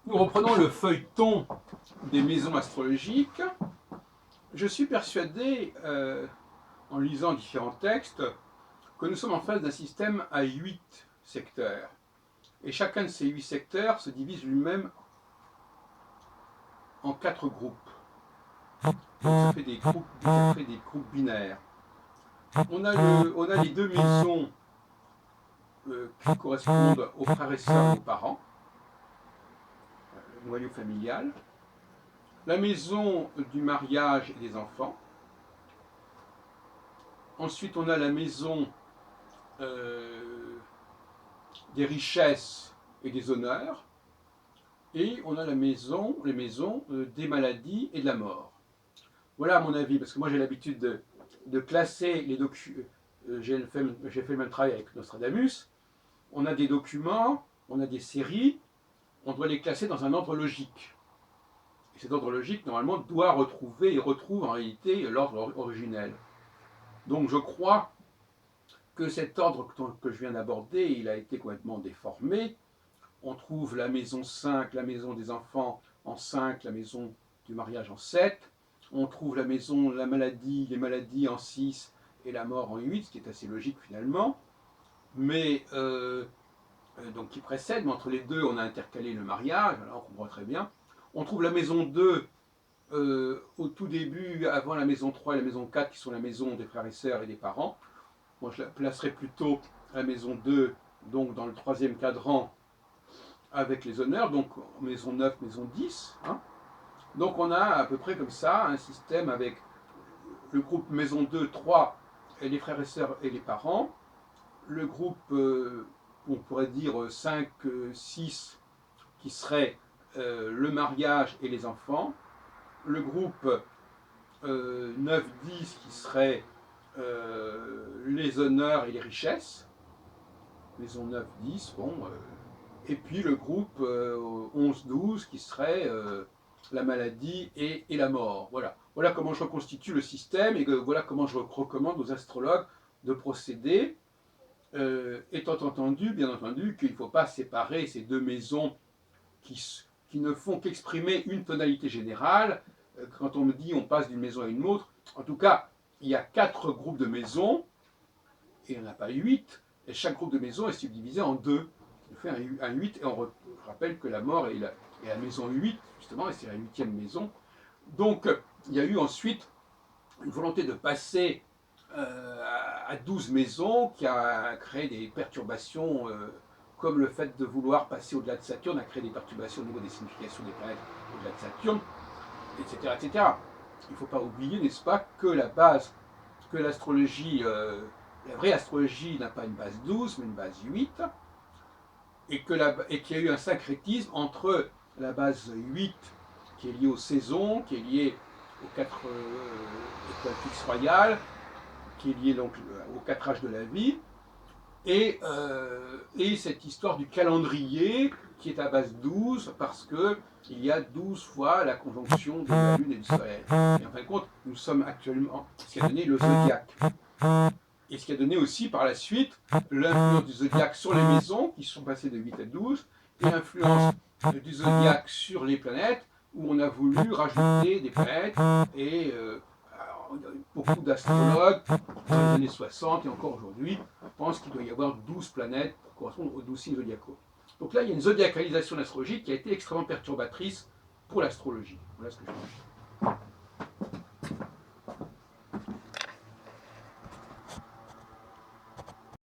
Nous reprenons le feuilleton des maisons astrologiques. Je suis persuadé, en lisant différents textes, que nous sommes en face d'un système à 8 secteurs. Et chacun de ces 8 secteurs se divise lui-même en 4 groupes. Donc ça fait des groupes binaires. On a les deux maisons qui correspondent aux frères et sœurs et aux parents, le noyau familial. La maison du mariage et des enfants. Ensuite, on a la maison des richesses et des honneurs. Et on a les maisons des maladies et de la mort. Voilà à mon avis, parce que moi j'ai l'habitude de classer les documents. J'ai fait le même travail avec Nostradamus. On a des documents, on a des séries, on doit les classer dans un ordre logique. Et cet ordre logique, normalement, doit retrouver et retrouve en réalité l'ordre originel. Donc je crois que cet ordre que je viens d'aborder, il a été complètement déformé. On trouve la maison 5, la maison des enfants en 5, la maison du mariage en 7. On trouve la maison, les maladies en 6 et la mort en 8, ce qui est assez logique finalement. Mais donc qui précède, mais entre les deux, on a intercalé le mariage, alors on comprend très bien. On trouve la maison 2 au tout début, avant la maison 3 et la maison 4, qui sont la maison des frères et sœurs et des parents. Moi, je la placerai plutôt la maison 2, donc dans le troisième cadran, avec les honneurs, donc maison 9, maison 10. Hein. Donc on a à peu près comme ça un système avec le groupe maison 2, 3, et les frères et sœurs et les parents. Le groupe, on pourrait dire 5, 6, qui serait le mariage et les enfants. Le groupe 9, 10, qui serait les honneurs et les richesses. Maison 9, 10, bon. Et puis le groupe 11, 12, qui serait la maladie et la mort. Voilà. Voilà comment je reconstitue le système et voilà comment je recommande aux astrologues de procéder, étant entendu, bien entendu, qu'il ne faut pas séparer ces deux maisons qui ne font qu'exprimer une tonalité générale. Quand on me dit on passe d'une maison à une autre, en tout cas, il y a 4 groupes de maisons, et il n'y en a pas 8, et chaque groupe de maisons est subdivisé en 2. On fait un 8, et je rappelle que la mort est la maison 8, justement, et c'est la 8e maison. Donc, il y a eu ensuite une volonté de passer à 12 maisons qui a créé des perturbations, comme le fait de vouloir passer au-delà de Saturne a créé des perturbations au niveau des significations des planètes au-delà de Saturne, etc. etc. Il ne faut pas oublier, n'est-ce pas, que la base, que l'astrologie, la vraie astrologie n'a pas une base 12, mais une base 8, et qu'il y a eu un syncrétisme entre la base 8, qui est liée aux saisons, qui est liée aux 4 étoiles fixes royales, qui est liée donc aux 4 âges de la vie, et cette histoire du calendrier qui est à base 12, parce qu'il y a 12 fois la conjonction de la Lune et du Soleil. Et en fin de compte, nous sommes actuellement ce qui a donné le zodiaque. Et ce qui a donné aussi par la suite l'influence du zodiaque sur les maisons, qui sont passées de 8 à 12, et l'influence du zodiaque sur les planètes, où on a voulu rajouter des planètes, et beaucoup d'astrologues, dans les années 60 et encore aujourd'hui, pensent qu'il doit y avoir 12 planètes pour correspondre aux 12 signes zodiacaux. Donc là, il y a une zodiacalisation de l'astrologie qui a été extrêmement perturbatrice pour l'astrologie. Voilà ce que je pense.